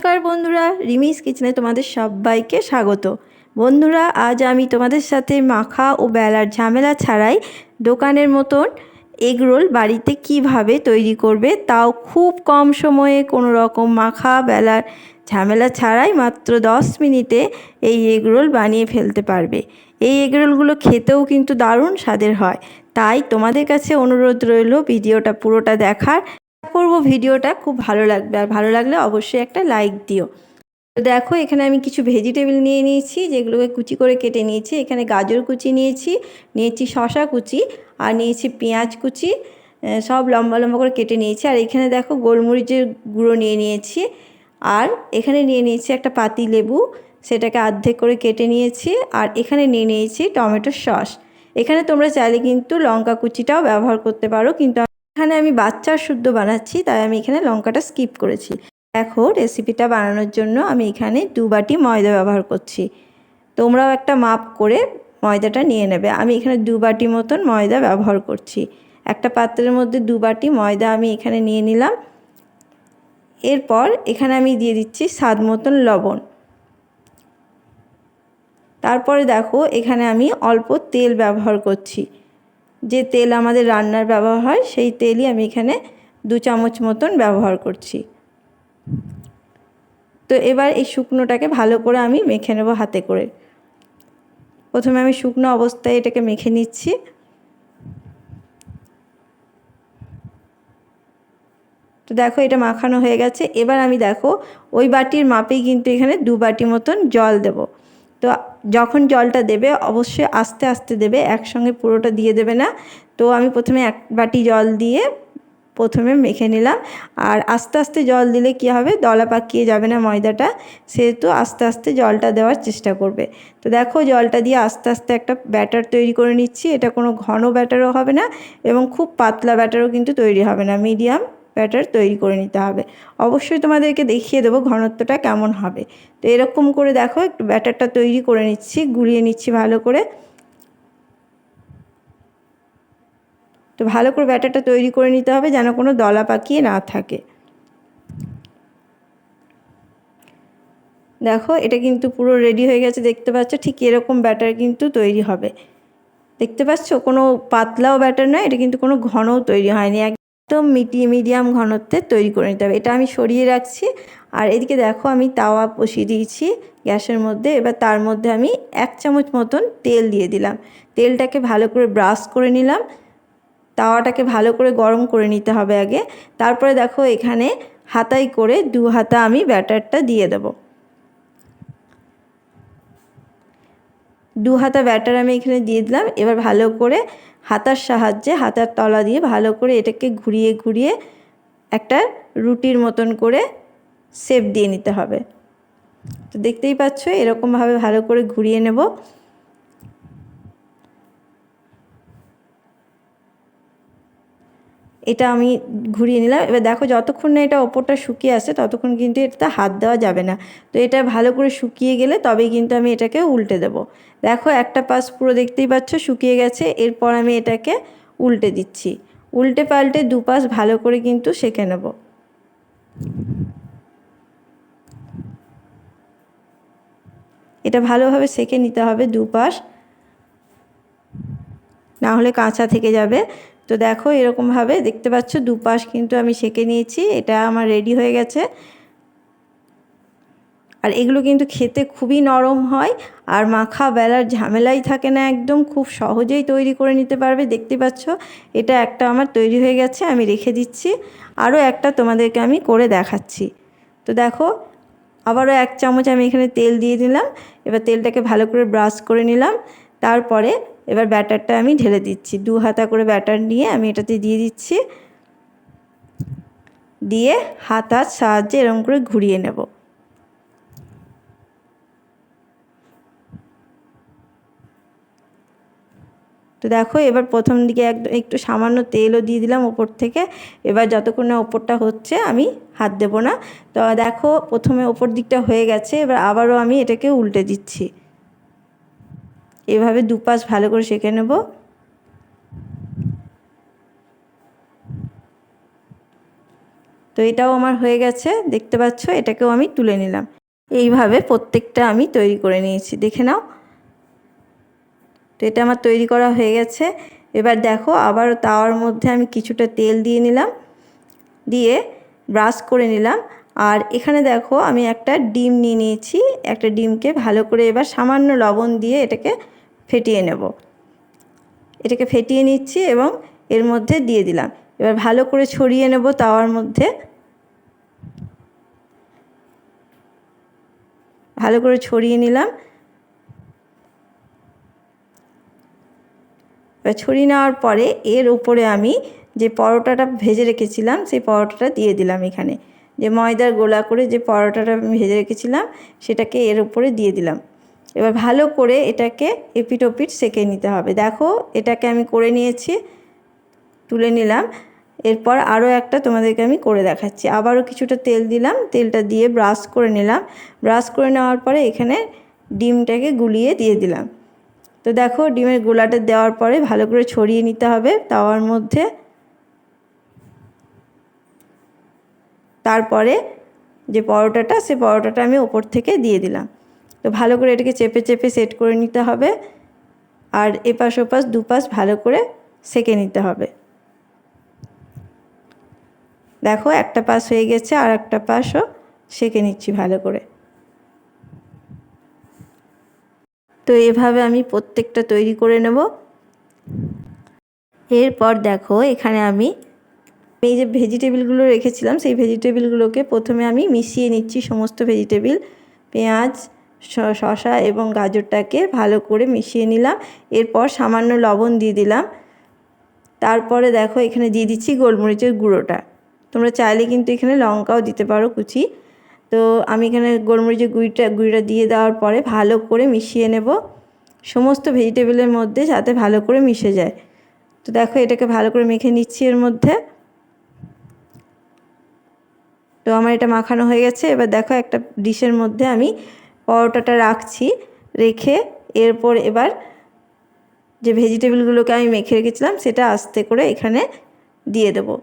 নমস্কার বন্ধুরা, রিমিস কিচেনে তোমাদের সবাইকে স্বাগত। বন্ধুরা, আজ আমি তোমাদের সাথে মাখা ও বেলার ঝামেলা ছাড়াই দোকানের মতন এগরোল বাড়িতে কিভাবে তৈরি করবে, তাও খুব কম সময়ে, কোনো রকম মাখা বেলার ঝামেলা ছাড়াই মাত্র 10 মিনিটে এই এগরোল বানিয়ে ফেলতে পারবে। এই এগরোলগুলো খেতেও কিন্তু দারুণ স্বাদের হয়। তাই তোমাদের কাছে অনুরোধ রইল ভিডিওটা পুরোটা দেখার। করব ভিডিওটা খুব ভালো লাগবে, আর ভালো লাগলে অবশ্যই একটা লাইক দিও। তো দেখো, এখানে আমি কিছু ভেজিটেবল নিয়ে নিয়েছি, যেগুলোকে কুচি করে কেটে নিয়েছি। এখানে গাজর কুচি নিয়েছি শসা কুচি, আর নিয়েছি পেঁয়াজ কুচি, সব লম্বা লম্বা করে কেটে নিয়েছি। আর এখানে দেখো গোলমরিচের গুঁড়ো নিয়েছি। আর এখানে নিয়েছি একটা পাতি লেবু, সেটাকে অর্ধেক করে কেটে নিয়েছি। আর এখানে নিয়েছি টমেটো সস। এখানে তোমরা চাইলে কিন্তু লঙ্কা কুচিটাও ব্যবহার করতে পারো, কিন্তু এখানে আমি বাচ্চার শুদ্ধ বানাচ্ছি, তাই আমি এখানে লঙ্কাটা স্কিপ করেছি। দেখো, রেসিপিটা বানানোর জন্য আমি এখানে 2 বাটি ময়দা ব্যবহার করছি। তোমরাও একটা মাপ করে ময়দাটা নিয়ে নেবে। আমি এখানে 2 বাটি মতন ময়দা ব্যবহার করছি। একটা পাত্রের মধ্যে 2 বাটি ময়দা আমি এখানে নিয়ে নিলাম। এরপর এখানে আমি দিয়ে দিচ্ছি স্বাদ মতন লবণ। তারপরে দেখো, এখানে আমি অল্প তেল ব্যবহার করছি। যে তেল আমাদের রান্নার ব্যবহার হয়, সেই তেলই আমি এখানে 2 চামচ মতন ব্যবহার করছি। তো এবার এই শুকনোটাকে ভালো করে আমি মেখে নেব হাতে করে। প্রথমে আমি শুকনো অবস্থায় এটাকে মেখে নিচ্ছি। তো দেখো, এটা মাখানো হয়ে গেছে। এবার আমি দেখো ওই বাটির মাপেই কিন্তু এখানে 2 বাটি মতন জল দেব। তো যখন জলটা দেবে অবশ্যই আস্তে আস্তে দেবে, একসঙ্গে পুরোটা দিয়ে দেবে না। তো আমি প্রথমে 1 বাটি জল দিয়ে প্রথমে মেখে নিলাম। আর আস্তে আস্তে জল দিলে কি হবে, দলা পাকিয়ে যাবে না ময়দাটা, সেহেতু আস্তে আস্তে জলটা দেওয়ার চেষ্টা করবে। তো দেখো, জলটা দিয়ে আস্তে আস্তে একটা ব্যাটার তৈরি করে নিচ্ছি। এটা কোনো ঘন ব্যাটারও হবে না এবং খুব পাতলা ব্যাটারও কিন্তু তৈরি হবে না, মিডিয়াম ব্যাটার তৈরি করে নিতে হবে। অবশ্যই তোমাদেরকে দেখিয়ে দেবো ঘনত্বটা কেমন হবে। তো এরকম করে দেখো, একটু ব্যাটারটা তৈরি করে নিচ্ছি, গুলিয়ে নিচ্ছি ভালো করে। তো ভালো করে ব্যাটারটা তৈরি করে নিতে হবে, যেন কোনো দলা পাকিয়ে না থাকে। দেখো, এটা কিন্তু পুরো রেডি হয়ে গেছে, দেখতে পাচ্ছ। ঠিক এরকম ব্যাটার কিন্তু তৈরি হবে, দেখতে পাচ্ছ। কোনো পাতলাও ব্যাটার নয়, এটা কিন্তু কোনো ঘনও তৈরি হয়নি, একদম মিডিয়াম ঘনত্বের তৈরি করে নিতে হবে। এটা আমি সরিয়ে রাখছি। আর এদিকে দেখো, আমি তাওয়া বসিয়ে দিয়েছি গ্যাসের মধ্যে। এবার তার মধ্যে আমি 1 চামচ মতন তেল দিয়ে দিলাম। তেলটাকে ভালো করে ব্রাশ করে নিলাম। তাওয়াটাকে ভালো করে গরম করে নিতে হবে আগে। তারপরে দেখো, এখানে হাতাই করে 2 হাতা আমি ব্যাটারটা দিয়ে দেব। 2 হাতা ব্যাটার আমি এখানে দিয়ে দিলাম। এবার ভালো করে হাতার সাহায্যে, হাতার তলা দিয়ে ভালো করে এটাকে ঘুরিয়ে ঘুরিয়ে একটা রুটির মতন করে শেপ দিয়ে নিতে হবে। তো দেখতেই পাচ্ছ, এরকমভাবে ভালো করে ঘুরিয়ে নেব। এটা আমি ঘুরিয়ে নিলাম। এবার দেখো, যতক্ষণ না এটা ওপরটা শুকিয়ে আসে ততক্ষণ কিন্তু এটাতে হাত দেওয়া যাবে না। তো এটা ভালো করে শুকিয়ে গেলে তবেই কিন্তু আমি এটাকে উল্টে দেব। দেখো, একটা পাশ পুরো দেখতেই পাচ্ছ শুকিয়ে গেছে। এরপর আমি এটাকে উল্টে দিচ্ছি। উল্টে পাল্টে 2 পাশ ভালো করে কিন্তু সেঁকে নেব। এটা ভালোভাবে সেঁকে নিতে হবে 2 পাশ, না হলে কাঁচা থেকে যাবে। তো দেখো, এরকমভাবে দেখতে পাচ্ছ 2 পাশ কিন্তু আমি সেঁকে নিয়েছি। এটা আমার রেডি হয়ে গেছে। আর এগুলো কিন্তু খেতে খুবই নরম হয়, আর মাখা বেলার ঝামেলাই থাকে না, একদম খুব সহজেই তৈরি করে নিতে পারবে। দেখতে পাচ্ছ, এটা একটা আমার তৈরি হয়ে গেছে, আমি রেখে দিচ্ছি। আরও একটা তোমাদেরকে আমি করে দেখাচ্ছি। তো দেখো, আবারও 1 চামচ আমি এখানে তেল দিয়ে দিলাম। এবার তেলটাকে ভালো করে ব্রাশ করে নিলাম। তারপরে এবার ব্যাটারটা আমি ঢেলে দিচ্ছি। 2 হাতা করে ব্যাটার নিয়ে আমি এটাতে দিয়ে দিচ্ছি, দিয়ে হাতার সাহায্যে এরকম করে ঘুরিয়ে নেব। তো দেখো, এবার প্রথম দিকে একটু সামান্য তেলও দিয়ে দিলাম ওপর থেকে। এবার যতক্ষণ না ওপরটা হচ্ছে আমি হাত দেব না। তো দেখো, প্রথমে ওপর দিকটা হয়ে গেছে। এবার আবারও আমি এটাকে উল্টে দিচ্ছি। এভাবে 2 পাশ ভালো করে সেঁকে নেব। তো এটাও আমার হয়ে গেছে, দেখতে পাচ্ছ। এটাকেও আমি তুলে নিলাম। এইভাবে প্রত্যেকটা আমি তৈরি করে নিয়েছি, দেখে নাও। তো এটা আমার তৈরি করা হয়ে গেছে। এবার দেখো, আবার তাওয়ার মধ্যে আমি কিছুটা তেল দিয়ে নিলাম, দিয়ে ব্রাশ করে নিলাম। আর এখানে দেখো আমি একটা ডিম নিয়ে নিয়েছি। একটা ডিমকে ভালো করে এবার সামান্য লবণ দিয়ে এটাকে ফেটিয়ে নেব। এটাকে ফেটিয়ে নিচ্ছি এবং এর মধ্যে দিয়ে দিলাম। এবার ভালো করে ছড়িয়ে নেব তাওয়ার মধ্যে। ভালো করে ছড়িয়ে নিলাম। এবার ছড়িয়ে নেওয়ার পরে এর উপরে আমি যে পরোটাটা ভেজে রেখেছিলাম সেই পরোটাটা দিয়ে দিলাম। এখানে যে ময়দার গোলা করে যে পরোটাটা আমি ভেজে রেখেছিলাম সেটাকে এর উপরে দিয়ে দিলাম। এবার ভালো করে এটাকে এপিট ওপিট সেঁকে নিতে হবে। দেখো, এটাকে আমি করে নিয়েছি, তুলে নিলাম। এরপর আরও একটা তোমাদেরকে আমি করে দেখাচ্ছি। আবারও কিছুটা তেল দিলাম, তেলটা দিয়ে ব্রাশ করে নিলাম। ব্রাশ করে নেওয়ার পরে এখানে ডিমটাকে গুলিয়ে দিয়ে দিলাম। তো দেখো, ডিমের গোলাটা দেওয়ার পরে ভালো করে ছড়িয়ে নিতে হবে তাওয়ার মধ্যে। তারপরে যে পরোটাটা, সে পরোটাটা আমি ওপর থেকে দিয়ে দিলাম। তো ভালো করে এটাকে চেপে চেপে সেট করে নিতে হবে। আর এপাশ ওপাশ দুপাশ ভালো করে সেঁকে নিতে হবে। দেখো, একটা পাশ হয়ে গেছে, আর একটা পাশও সেঁকে নিচ্ছি ভালো করে। তো এভাবে আমি প্রত্যেকটা তৈরি করে নেব। এরপর দেখো, এখানে আমি এই যে ভেজিটেবিলগুলো রেখেছিলাম সেই ভেজিটেবিলগুলোকে প্রথমে আমি মিশিয়ে নিচ্ছি। সমস্ত ভেজিটেবিল, পেঁয়াজ, শসা এবং গাজরটাকে ভালো করে মিশিয়ে নিলাম। এরপর সামান্য লবণ দিয়ে দিলাম। তারপরে দেখো, এখানে দিয়ে দিচ্ছি গোলমরিচের গুঁড়োটা। তোমরা চাইলে কিন্তু এখানে লঙ্কাও দিতে পারো কুচি। তো আমি এখানে গোলমরিচের গুঁড়িটা দিয়ে দেওয়ার পরে ভালো করে মিশিয়ে নেব সমস্ত ভেজিটেবিলের মধ্যে, যাতে ভালো করে মিশে যায়। তো দেখো, এটাকে ভালো করে মেখে নিচ্ছি এর মধ্যে। তো আমার এটা মাখানো হয়ে গেছে। এবার দেখো, একটা ডিশের মধ্যে আমি পরোটাটা রাখছি। রেখে এরপর এবার যে ভেজিটেবিলগুলোকে আমি মেখে রেখেছিলাম সেটা আস্তে করে এখানে দিয়ে দেবো।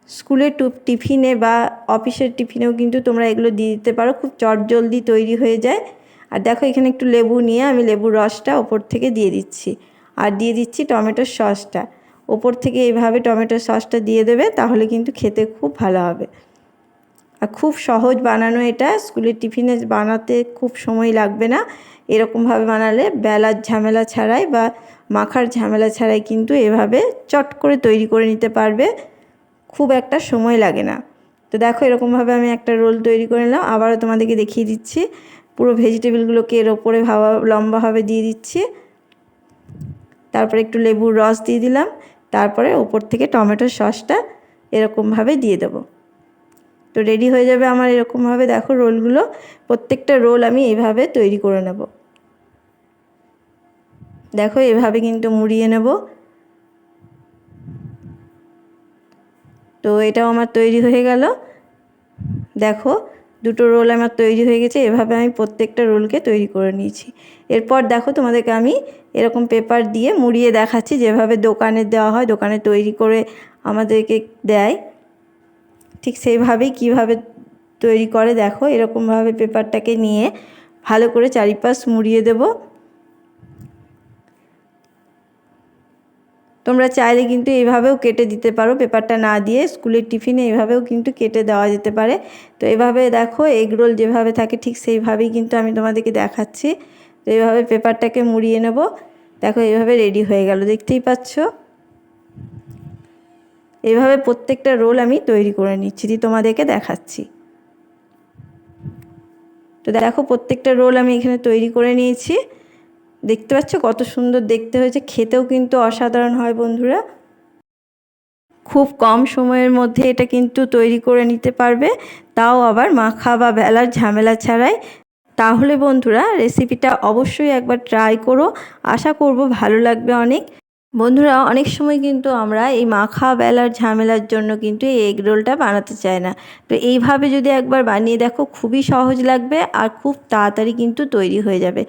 স্কুলের টিফিনে বা অফিসের টিফিনেও কিন্তু তোমরা এগুলো দিয়ে দিতে পারো, খুব চটজলদি তৈরি হয়ে যায়। আর দেখো, এখানে একটু লেবু নিয়ে আমি লেবুর রসটা ওপর থেকে দিয়ে দিচ্ছি। আর দিয়ে দিচ্ছি টমেটোর সসটা ওপর থেকে। এইভাবে টমেটোর সসটা দিয়ে দেবে, তাহলে কিন্তু খেতে খুব ভালো হবে। আর খুব সহজ বানানো এটা, স্কুলের টিফিনে বানাতে খুব সময় লাগবে না। এরকমভাবে বানালে বেলার ঝামেলা ছাড়াই বা মাখার ঝামেলা ছাড়াই কিন্তু এভাবে চট করে তৈরি করে নিতে পারবে, খুব একটা সময় লাগে না। তো দেখো, এরকমভাবে আমি একটা রোল তৈরি করে নিলাম। আবারও তোমাদেরকে দেখিয়ে দিচ্ছি। পুরো ভেজিটেবিলগুলোকে এর ওপরে লম্বাভাবে দিয়ে দিচ্ছি। তারপরে একটু লেবুর রস দিয়ে দিলাম। তারপরে ওপর থেকে টমেটোর সসটা এরকমভাবে দিয়ে দেবো। তো রেডি হয়ে যাবে আমার এরকমভাবে। দেখো, রোলগুলো প্রত্যেকটা রোল আমি এইভাবে তৈরি করে নেব। দেখো, এভাবে কিন্তু মুড়িয়ে নেব। তো এটাও আমার তৈরি হয়ে গেল। দেখো, দুটো রোল আমার তৈরি হয়ে গেছে। এভাবে আমি প্রত্যেকটা রোলকে তৈরি করে নিয়েছি। এরপর দেখো, তোমাদেরকে আমি এরকম পেপার দিয়ে মুড়িয়ে দেখাচ্ছি, যেভাবে দোকানে দেওয়া হয়, দোকানে তৈরি করে আমাদেরকে দেয়, ঠিক সেইভাবেই কীভাবে তৈরি করে। দেখো, এরকমভাবে পেপারটাকে নিয়ে ভালো করে চারিপাশ মুড়িয়ে দেব। তোমরা চাইলে কিন্তু এইভাবেও কেটে দিতে পারো, পেপারটা না দিয়ে স্কুলের টিফিনে এভাবেও কিন্তু কেটে দেওয়া যেতে পারে। তো এভাবে দেখো, এগরোল যেভাবে থাকে ঠিক সেইভাবেই কিন্তু আমি তোমাদেরকে দেখাচ্ছি। তো এইভাবে পেপারটাকে মুড়িয়ে নেব। দেখো, এইভাবে রেডি হয়ে গেল, দেখতেই পাচ্ছ। এইভাবে প্রত্যেকটা রোল আমি তৈরি করে নিচ্ছি, দিয়ে তোমাদেরকে দেখাচ্ছি। তো দেখো, প্রত্যেকটা রোল আমি এখানে তৈরি করে নিয়েছি। দেখতে পাচ্ছ কত সুন্দর দেখতে হয়েছে, খেতেও কিন্তু অসাধারণ হয় বন্ধুরা। খুব কম সময়ের মধ্যে এটা কিন্তু তৈরি করে নিতে পারবে, তাও আবার মাখা বা বেলার ঝামেলা ছাড়াই। তাহলে বন্ধুরা, রেসিপিটা অবশ্যই একবার ট্রাই করো। আশা করব ভালো লাগবে অনেক। বন্ধুরা, অনেক সময় কিন্তু আমরা এই মাখা বেলার ঝামেলার জন্য কিন্তু এই এগ রোলটা বানাতে চাই না। তো এইভাবে যদি একবার বানিয়ে দেখো, খুবই সহজ লাগবে আর খুব তাড়াতাড়ি কিন্তু তৈরি হয়ে যাবে।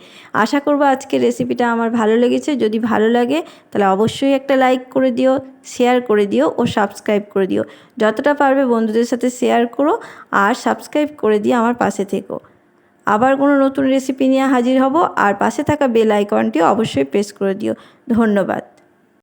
আশা করব আজকের রেসিপিটা আমার ভালো লেগেছে। যদি ভালো লাগে তাহলে অবশ্যই একটা লাইক করে দিও, শেয়ার করে দিও ও সাবস্ক্রাইব করে দিও। যতটা পারবে বন্ধুদের সাথে শেয়ার করো আর সাবস্ক্রাইব করে দিয়ে আমার পাশে থেকো। আবার কোনো নতুন রেসিপি নিয়ে হাজির হব, আর পাশে থাকা বেল আইকনটি অবশ্যই প্রেস করে দিও। ধন্যবাদ।